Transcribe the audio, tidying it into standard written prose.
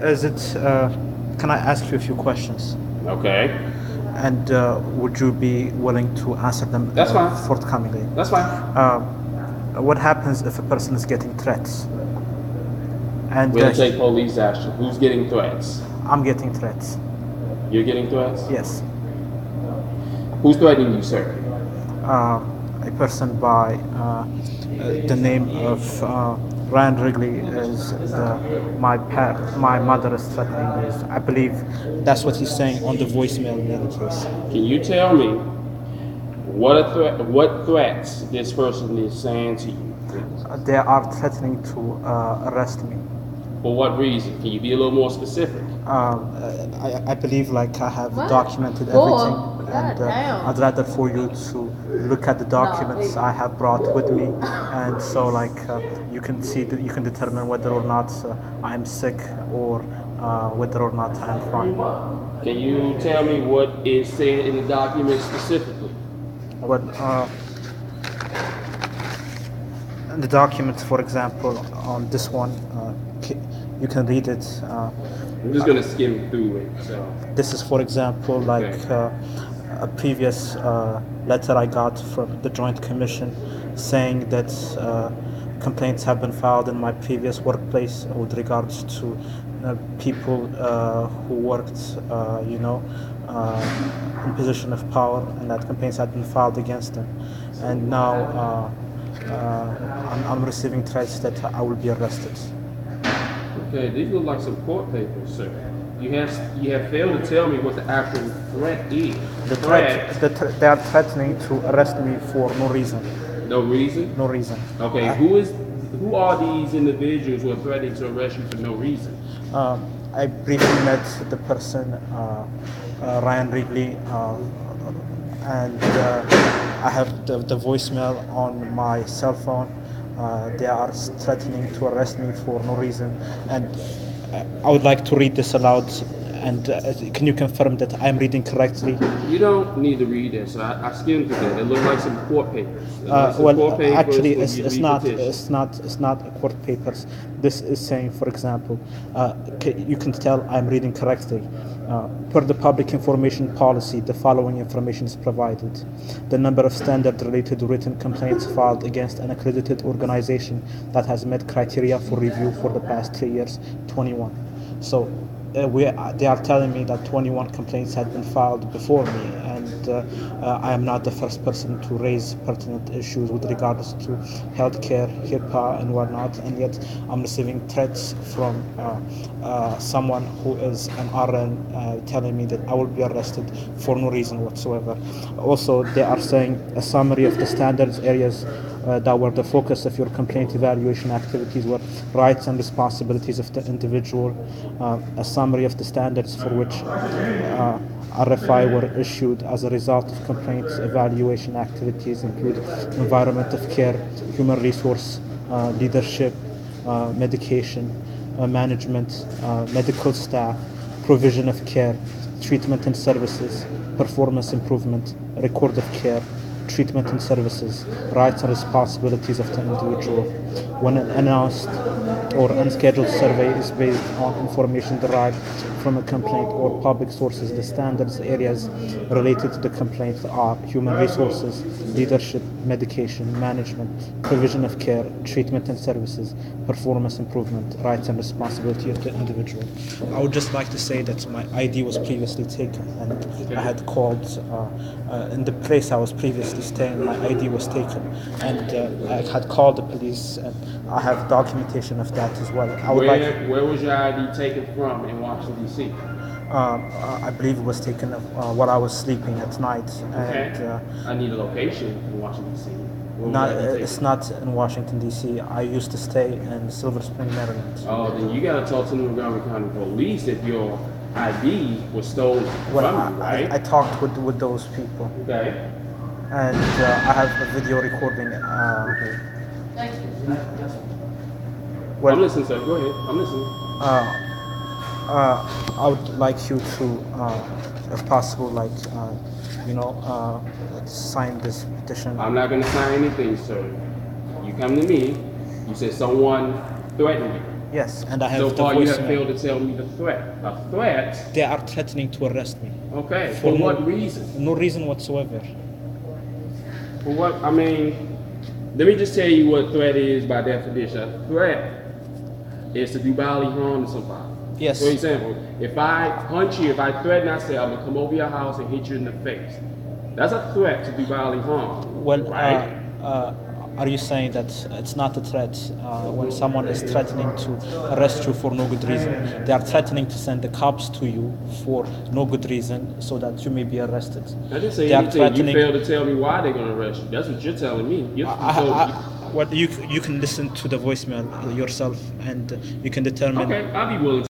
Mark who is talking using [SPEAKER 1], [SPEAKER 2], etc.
[SPEAKER 1] Is it? Can I ask you a few questions?
[SPEAKER 2] Okay.
[SPEAKER 1] And would you be willing to answer them
[SPEAKER 2] That's fine.
[SPEAKER 1] forthcomingly?
[SPEAKER 2] That's fine.
[SPEAKER 1] What happens if a person is getting threats? And
[SPEAKER 2] We'll take police action. Who's getting threats?
[SPEAKER 1] I'm getting threats.
[SPEAKER 2] You're getting threats?
[SPEAKER 1] Yes.
[SPEAKER 2] Who's threatening you, sir?
[SPEAKER 1] A person by the name of Ryan Wrigley is my mother is threatening me. I believe that's what he's saying on the voicemail in any case.
[SPEAKER 2] Can you tell me what threats this person is saying to you?
[SPEAKER 1] They are threatening to arrest me.
[SPEAKER 2] For what reason? Can you be a little more specific?
[SPEAKER 1] I believe like I have documented everything, and I'd rather for you to look at the documents I have brought with me, and so like you can see that you can determine whether or not I'm sick or whether or not I'm fine.
[SPEAKER 2] Can you tell me what is said in the document specifically?
[SPEAKER 1] Well, the documents, for example, on this one, you can read it.
[SPEAKER 2] I'm just going to skim through it. So.
[SPEAKER 1] This is, for example, like a previous letter I got from the Joint Commission saying that complaints have been filed in my previous workplace with regards to people who worked, in position of power, and that complaints had been filed against them. And now I'm receiving threats that I will be arrested.
[SPEAKER 2] Okay, these look like some court papers, sir. You have failed to tell me what the actual threat is.
[SPEAKER 1] They are threatening to arrest me for no reason.
[SPEAKER 2] No reason?
[SPEAKER 1] No reason.
[SPEAKER 2] Okay, who are these individuals who are threatening to arrest you for no reason?
[SPEAKER 1] I briefly met the person, Ryan Wrigley, and I have the voicemail on my cell phone. They are threatening to arrest me for no reason, and I would like to read this aloud. And can you confirm that I'm reading correctly?
[SPEAKER 2] You don't need to read this. I skimmed through that. It looks like some court papers.
[SPEAKER 1] Actually, it's not court papers. This is saying, for example, you can tell I'm reading correctly. Per the public information policy, the following information is provided. The number of standard-related written complaints filed against an accredited organization that has met criteria for review for the past 3 years, 21. So they are telling me that 21 complaints had been filed before me, and I am not the first person to raise pertinent issues with regards to healthcare, HIPAA, and whatnot, and yet I'm receiving threats from someone who is an RN telling me that I will be arrested for no reason whatsoever. Also, they are saying a summary of the standards areas that were the focus of your complaint evaluation activities were rights and responsibilities of the individual. A summary of the standards for which RFI were issued as a result of complaints evaluation activities include environment of care, human resource, leadership, medication, management, medical staff, provision of care, treatment and services, performance improvement, record of care, treatment and services, rights and responsibilities of the individual. When an announced or unscheduled survey is based on information derived from a complaint or public sources, the standards areas related to the complaint are human resources, leadership, medication, management, provision of care, treatment and services, performance improvement, rights and responsibility of the individual. I would just like to say that my ID was previously taken, and I had called in the place I was previously staying, my ID was taken, and I had called the police, and I have documentation of that as well.
[SPEAKER 2] Where was your ID taken from in Washington, D.C.?
[SPEAKER 1] I believe it was taken while I was sleeping at night.
[SPEAKER 2] Okay.
[SPEAKER 1] And,
[SPEAKER 2] I need a location in Washington, D.C.
[SPEAKER 1] It's not in Washington, D.C. I used to stay in Silver Spring, Maryland.
[SPEAKER 2] Oh, then you got to talk to New Montgomery County Police if your ID was stolen from you, right?
[SPEAKER 1] I talked with those people.
[SPEAKER 2] Okay.
[SPEAKER 1] And I have a video recording.
[SPEAKER 2] Okay.
[SPEAKER 3] Thank you.
[SPEAKER 1] Well,
[SPEAKER 2] I'm listening, sir. Go ahead. I'm listening.
[SPEAKER 1] I would like you to, if possible, sign this petition.
[SPEAKER 2] I'm not going to sign anything, sir. You come to me. You said someone threatened you.
[SPEAKER 1] Yes, and I have
[SPEAKER 2] So
[SPEAKER 1] the
[SPEAKER 2] far, you have
[SPEAKER 1] voicemail.
[SPEAKER 2] failed to tell me the threat. A threat?
[SPEAKER 1] They are threatening to arrest me.
[SPEAKER 2] Okay. For what reason?
[SPEAKER 1] No reason whatsoever.
[SPEAKER 2] For what? I mean, let me just tell you what threat is by definition. A threat is to do bodily harm to somebody.
[SPEAKER 1] Yes.
[SPEAKER 2] For example, if I punch you, if I threaten, I say I'm gonna come over your house and hit you in the face. That's a threat to do bodily harm.
[SPEAKER 1] Well,
[SPEAKER 2] right?
[SPEAKER 1] are you saying that it's not a threat when someone is threatening to arrest you for no good reason? They are threatening to send the cops to you for no good reason so that you may be arrested.
[SPEAKER 2] I didn't say
[SPEAKER 1] They are
[SPEAKER 2] anything. You failed to tell me why they're gonna arrest you. That's what you're telling me.
[SPEAKER 1] What you can listen to the voicemail yourself, and you can determine.
[SPEAKER 2] Okay, I'll be willing to